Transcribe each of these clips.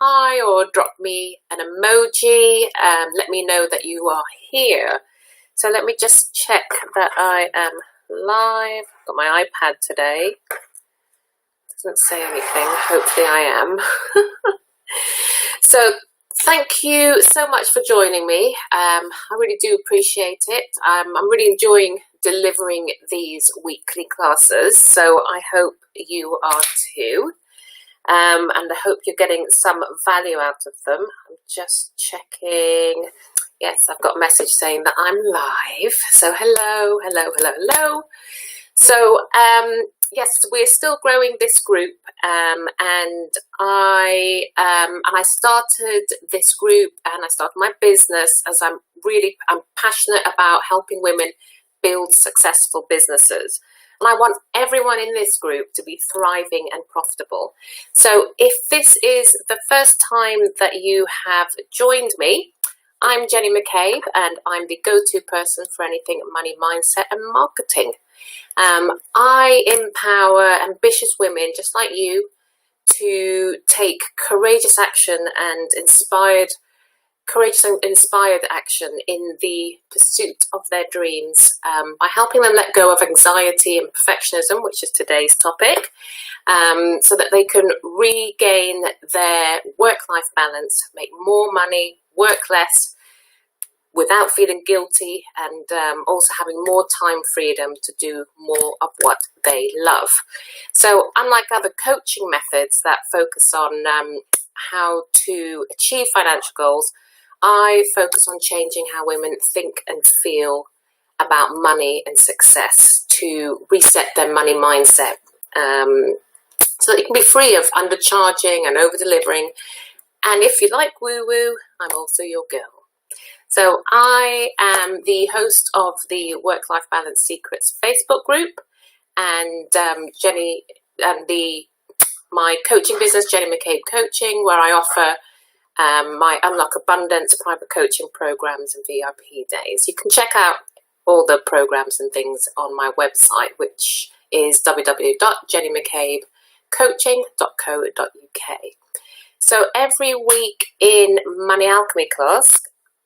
hi or drop me an emoji. Let me know that you are here. So let me just check that I am live. Got my iPad today. Doesn't say anything. Hopefully I am. So thank you so much for joining me. I really do appreciate it. I'm really enjoying delivering these weekly classes, so I hope you are too. And I hope you're getting some value out of them. I'm just checking. Yes, I've got a message saying that I'm live. So hello. So yes, we're still growing this group, and I started this group and I started my business as I'm passionate about helping women build successful businesses. And I want everyone in this group to be thriving and profitable. So if this is the first time that you have joined me, I'm Jenny McCabe, and I'm the go-to person for anything money, mindset, and marketing. I empower ambitious women just like you to take courageous and inspired action in the pursuit of their dreams, by helping them let go of anxiety and perfectionism, which is today's topic, so that they can regain their work-life balance, make more money, work less, without feeling guilty, and also having more time freedom to do more of what they love. So unlike other coaching methods that focus on how to achieve financial goals, I focus on changing how women think and feel about money and success to reset their money mindset, so that you can be free of undercharging and over-delivering. And if you like woo-woo, I'm also your girl. So I am the host of the Work-Life Balance Secrets Facebook group, and my coaching business, Jenny McCabe Coaching, where I offer my Unlock Abundance private coaching programs and VIP days. You can check out all the programs and things on my website, which is www.jennymccabecoaching.co.uk. So every week in Money Alchemy class,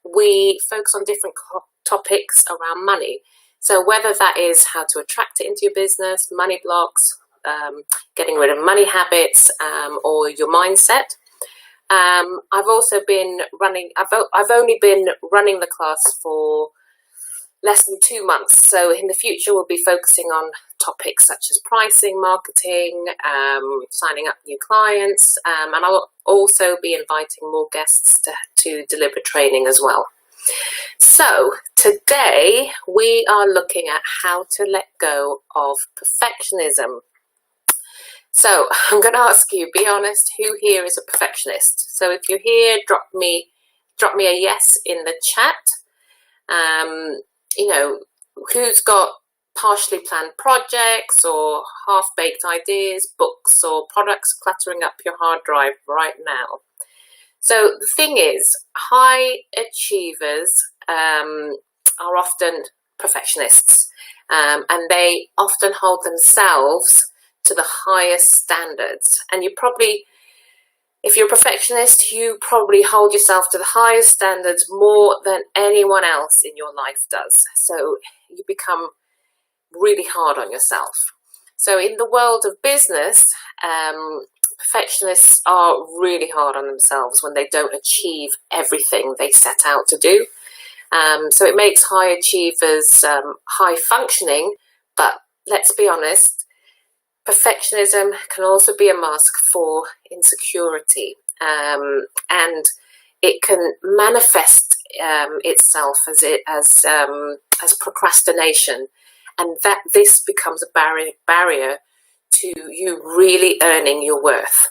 we focus on different topics around money. So whether that is how to attract it into your business, money blocks, getting rid of money habits, or your mindset. I've also been running. I've only been running the class for less than 2 months. So in the future, we'll be focusing on topics such as pricing, marketing, signing up new clients, and I'll also be inviting more guests to deliver training as well. So today we are looking at how to let go of perfectionism. So I'm going to ask you, be honest, who here is a perfectionist? So if you're here, drop me a yes in the chat. Who's got partially planned projects or half-baked ideas, books or products cluttering up your hard drive right now? So the thing is, high achievers are often perfectionists, and they often hold themselves to the highest standards. And if you're a perfectionist, you probably hold yourself to the highest standards more than anyone else in your life does. So you become really hard on yourself. So in the world of business, perfectionists are really hard on themselves when they don't achieve everything they set out to do. So it makes high achievers high functioning, but let's be honest, perfectionism can also be a mask for insecurity, and it can manifest itself as procrastination, and that this becomes a barrier to you really earning your worth.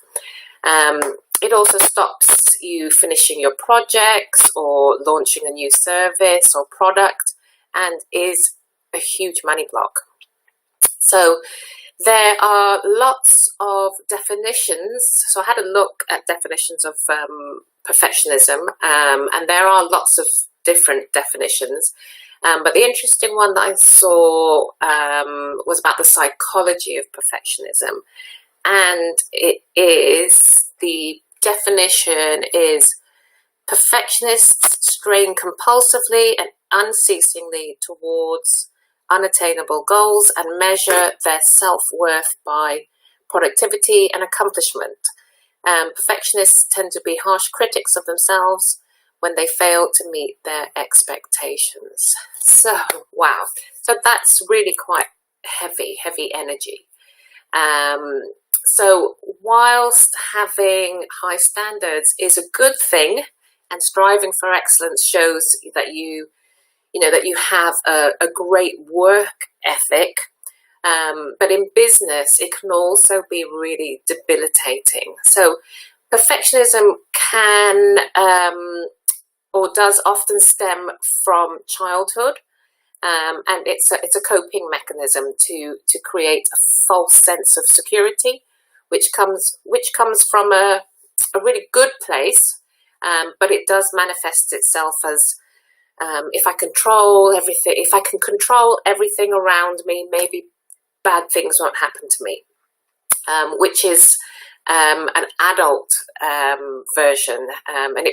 It also stops you finishing your projects or launching a new service or product, and is a huge money block. So there are lots of definitions. So I had a look at definitions of perfectionism, and there are lots of different definitions. But the interesting one that I saw was about the psychology of perfectionism. And it is the definition is perfectionists strain compulsively and unceasingly towards unattainable goals and measure their self-worth by productivity and accomplishment. Perfectionists tend to be harsh critics of themselves when they fail to meet their expectations. So, wow. So that's really quite heavy energy. So whilst having high standards is a good thing, and striving for excellence shows that you have a great work ethic, but in business it can also be really debilitating. So perfectionism can or does often stem from childhood, and it's a coping mechanism to create a false sense of security, which comes from a really good place, but it does manifest itself as if I can control everything around me, maybe bad things won't happen to me, which is an adult version, and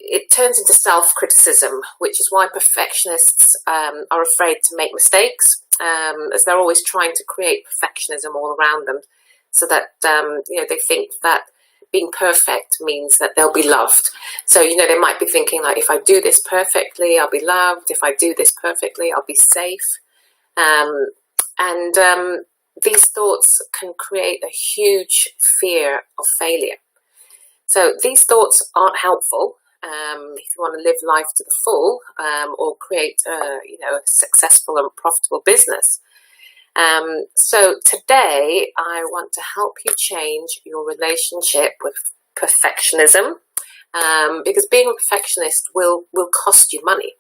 it turns into self-criticism, which is why perfectionists are afraid to make mistakes, as they're always trying to create perfectionism all around them, so that they think that being perfect means that they'll be loved. So they might be thinking, like, if I do this perfectly, I'll be loved. If I do this perfectly, I'll be safe. And these thoughts can create a huge fear of failure. So these thoughts aren't helpful if you want to live life to the full, or create a successful and profitable business. So today I want to help you change your relationship with perfectionism, because being a perfectionist will cost you money.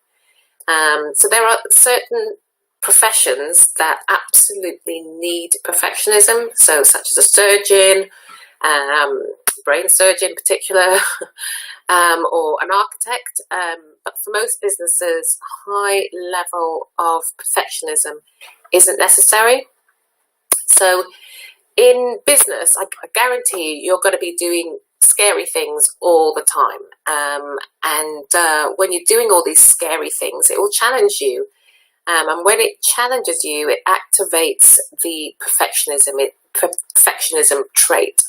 So there are certain professions that absolutely need perfectionism, so such as a surgeon, brain surgeon in particular, or an architect. But for most businesses, high level of perfectionism isn't necessary. So in business, I guarantee you're going to be doing scary things all the time. And when you're doing all these scary things, it will challenge you. And when it challenges you, it activates the perfectionism trait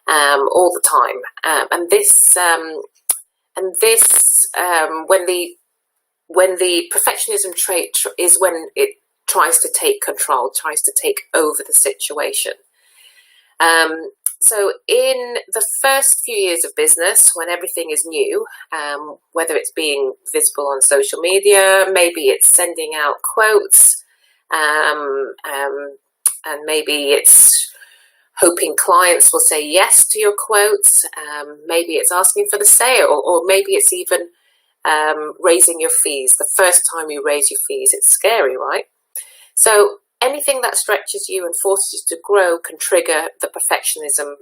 all the time. And this when the perfectionism trait is when it tries to take control, tries to take over the situation. So in the first few years of business, when everything is new, whether it's being visible on social media, maybe it's sending out quotes, and maybe it's hoping clients will say yes to your quotes, maybe it's asking for the sale, or maybe it's even raising your fees. The first time you raise your fees, it's scary, right? So anything that stretches you and forces you to grow can trigger the perfectionism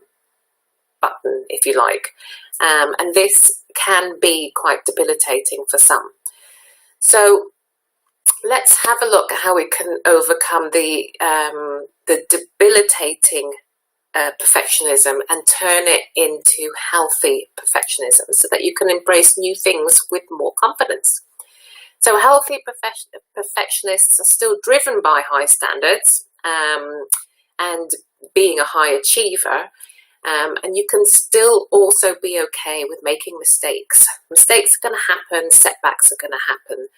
button, if you like. And this can be quite debilitating for some. So let's have a look at how we can overcome the debilitating perfectionism and turn it into healthy perfectionism, so that you can embrace new things with more confidence. So healthy perfectionists are still driven by high standards, and being a high achiever, and you can still also be okay with making mistakes. Mistakes are going to happen, setbacks are going to happen,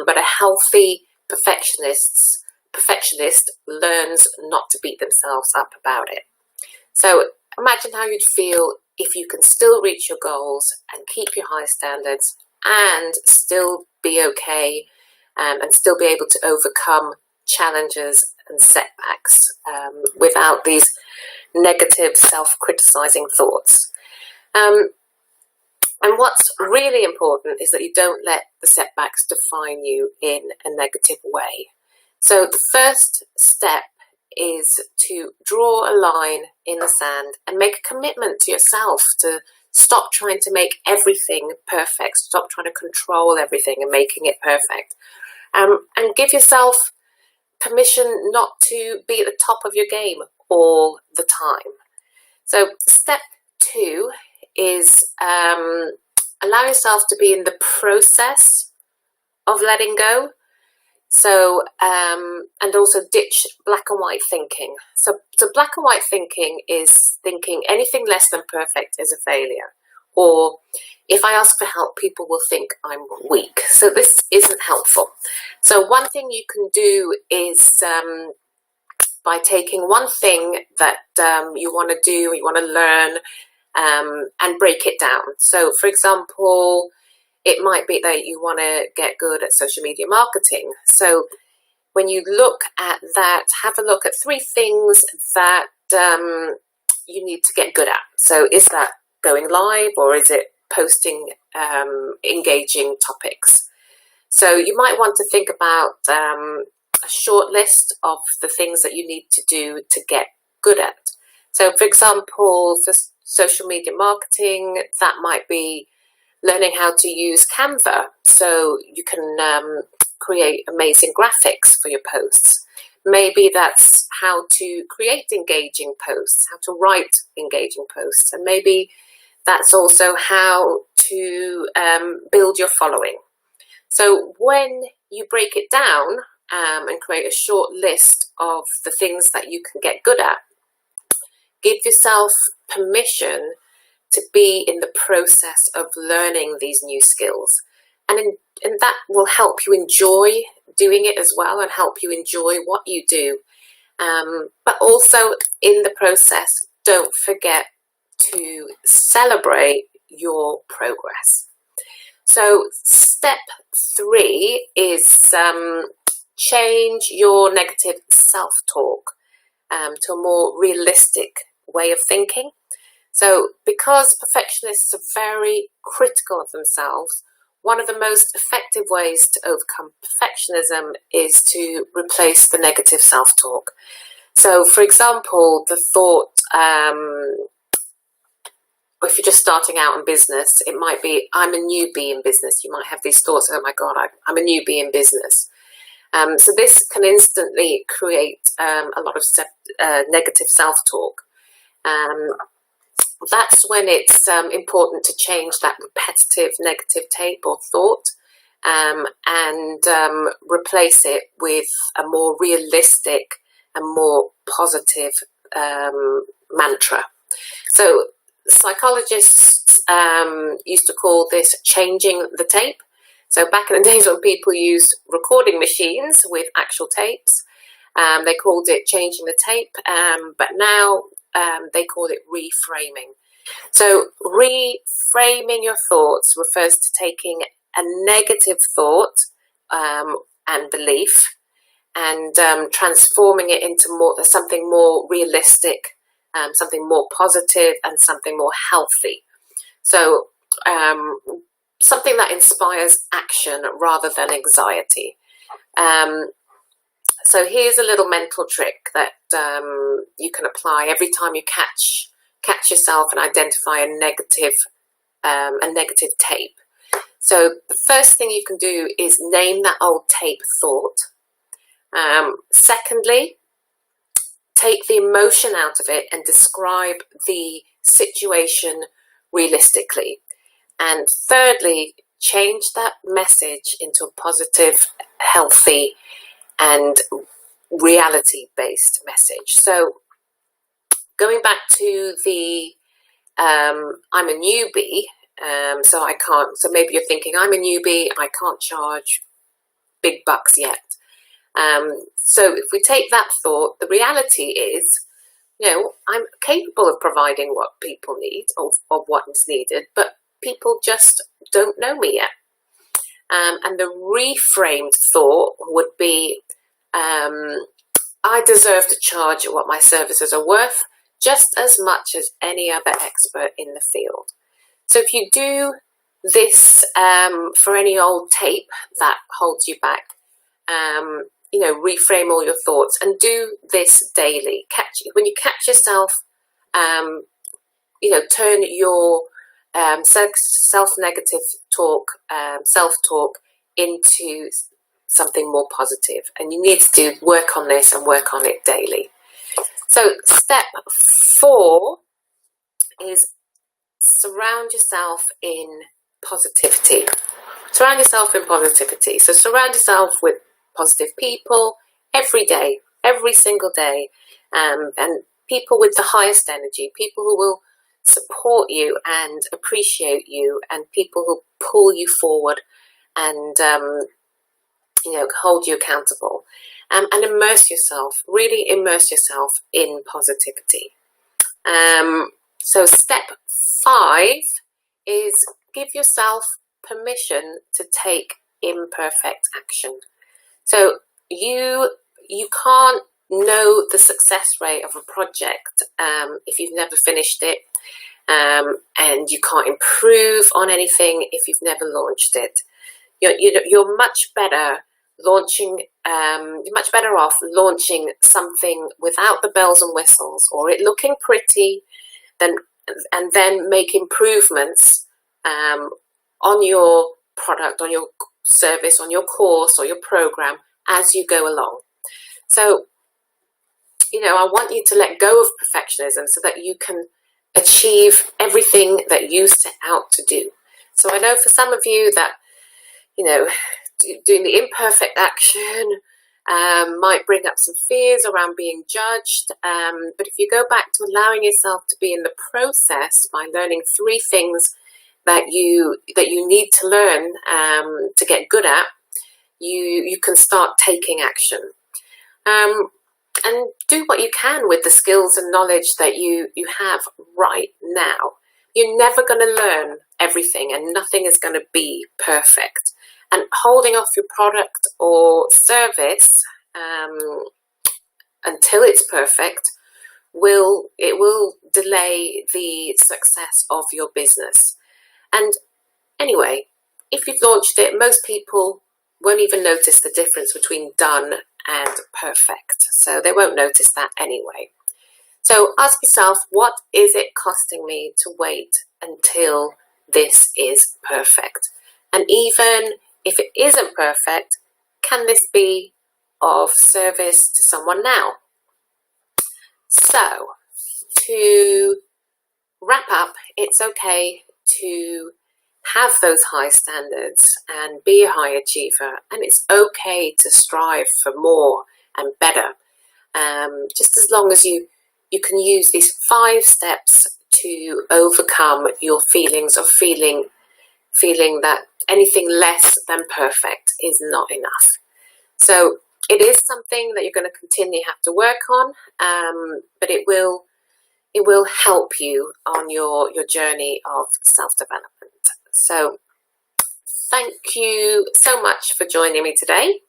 but a healthy perfectionist learns not to beat themselves up about it. So imagine how you'd feel if you can still reach your goals and keep your high standards and still be okay, and still be able to overcome challenges and setbacks without these negative self-criticizing thoughts. And what's really important is that you don't let the setbacks define you in a negative way. So the first step is to draw a line in the sand and make a commitment to yourself to stop trying to make everything perfect, stop trying to control everything and making it perfect, and give yourself permission not to be at the top of your game all the time. So step 2 is allow yourself to be in the process of letting go. So, and also ditch black and white thinking. So black and white thinking is thinking anything less than perfect is a failure. Or if I ask for help, people will think I'm weak. So this isn't helpful. So one thing you can do is by taking one thing that you want to do, you want to learn, and break it down. So for example, it might be that you want to get good at social media marketing. So when you look at that, have a look at 3 things that you need to get good at. So is that going live, or is it posting engaging topics? So you might want to think about a short list of the things that you need to do to get good at. So for example, for social media marketing, that might be learning how to use Canva so you can create amazing graphics for your posts. Maybe that's how to create engaging posts, how to write engaging posts, and maybe that's also how to build your following. So when you break it down and create a short list of the things that you can get good at, give yourself permission to be in the process of learning these new skills. And that will help you enjoy doing it as well, and help you enjoy what you do. But also in the process, don't forget to celebrate your progress. So step 3 is change your negative self-talk to a more realistic way of thinking. So because perfectionists are very critical of themselves, one of the most effective ways to overcome perfectionism is to replace the negative self-talk. So for example, the thought, if you're just starting out in business, it might be, I'm a newbie in business. You might have these thoughts, oh my God, I'm a newbie in business. So this can instantly create a lot of negative self-talk. That's when it's important to change that repetitive negative tape or thought and replace it with a more realistic and more positive mantra. So psychologists used to call this changing the tape. So back in the days when people used recording machines with actual tapes, they called it changing the tape, but now they call it reframing. So reframing your thoughts refers to taking a negative thought and belief and transforming it into something more realistic, something more positive, and something more healthy. So something that inspires action rather than anxiety. So here's a little mental trick that you can apply every time you catch yourself and identify a negative tape. So the first thing you can do is name that old tape thought. Secondly, take the emotion out of it and describe the situation realistically. And thirdly, change that message into a positive, healthy, and reality-based message. So going back to the I'm a newbie, so maybe you're thinking, I'm a newbie, I can't charge big bucks yet. So if we take that thought, the reality is, I'm capable of providing what people need, of what is needed, but people just don't know me yet. And the reframed thought would be, I deserve to charge what my services are worth, just as much as any other expert in the field. So if you do this for any old tape that holds you back, reframe all your thoughts and do this daily. When you catch yourself, turn your self-negative talk, self-talk into something more positive. And you need to work on this and work on it daily. So step 4 is surround yourself in positivity. Surround yourself in positivity. So surround yourself with positive people every day, every single day, and people with the highest energy, people who will support you and appreciate you, and people who pull you forward and hold you accountable, and really immerse yourself in positivity. So step 5 is give yourself permission to take imperfect action. So you can't know the success rate of a project if you've never finished it, and you can't improve on anything if you've never launched it. You're much better off launching something without the bells and whistles, or it looking pretty, and then make improvements on your product, on your service, on your course or your program as you go along. So, I want you to let go of perfectionism so that you can achieve everything that you set out to do. So I know for some of you that, doing the imperfect action might bring up some fears around being judged. But if you go back to allowing yourself to be in the process by learning 3 things that you need to learn to get good at, you can start taking action. And do what you can with the skills and knowledge that you have right now. You're never going to learn everything, and nothing is going to be perfect. And holding off your product or service until it's perfect will delay the success of your business. And anyway, if you've launched it, most people won't even notice the difference between done and perfect. So they won't notice that anyway. So ask yourself, what is it costing me to wait until this is perfect? And even if it isn't perfect, can this be of service to someone now? So to wrap up, it's okay to have those high standards and be a high achiever, and it's okay to strive for more and better, just as long as you can use these 5 steps to overcome your feelings of feeling that anything less than perfect is not enough. So it is something that you're going to continually have to work on, but it will help you on your journey of self-development. So thank you so much for joining me today.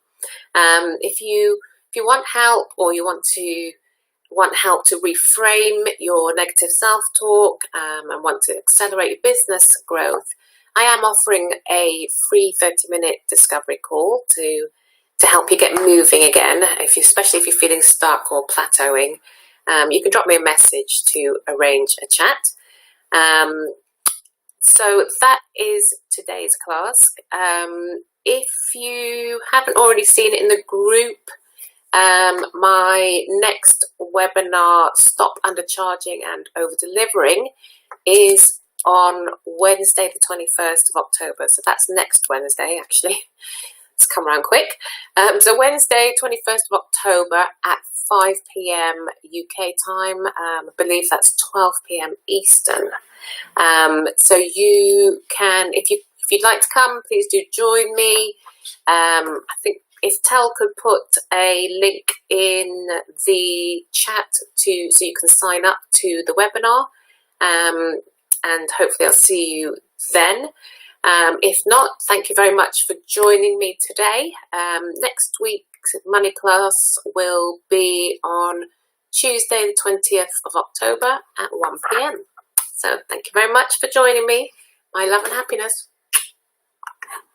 If you want help, or you want help to reframe your negative self-talk and want to accelerate your business growth, I am offering a free 30-minute discovery call to help you get moving again, especially if you're feeling stuck or plateauing. You can drop me a message to arrange a chat. So that is today's class. If you haven't already seen it in the group, my next webinar, Stop Undercharging and Over-Delivering, is on Wednesday the 21st of October. So that's next Wednesday, actually. It's come around quick. So Wednesday 21st of October at 5 p.m. UK time. I believe that's 12 p.m. Eastern. So you can, if you'd like to come, please do join me. I think if Tel could put a link in the chat so you can sign up to the webinar, and hopefully I'll see you then. If not, thank you very much for joining me today. Next week's money class will be on Tuesday the 20th of October at 1 p.m. So thank you very much for joining me. My love and happiness.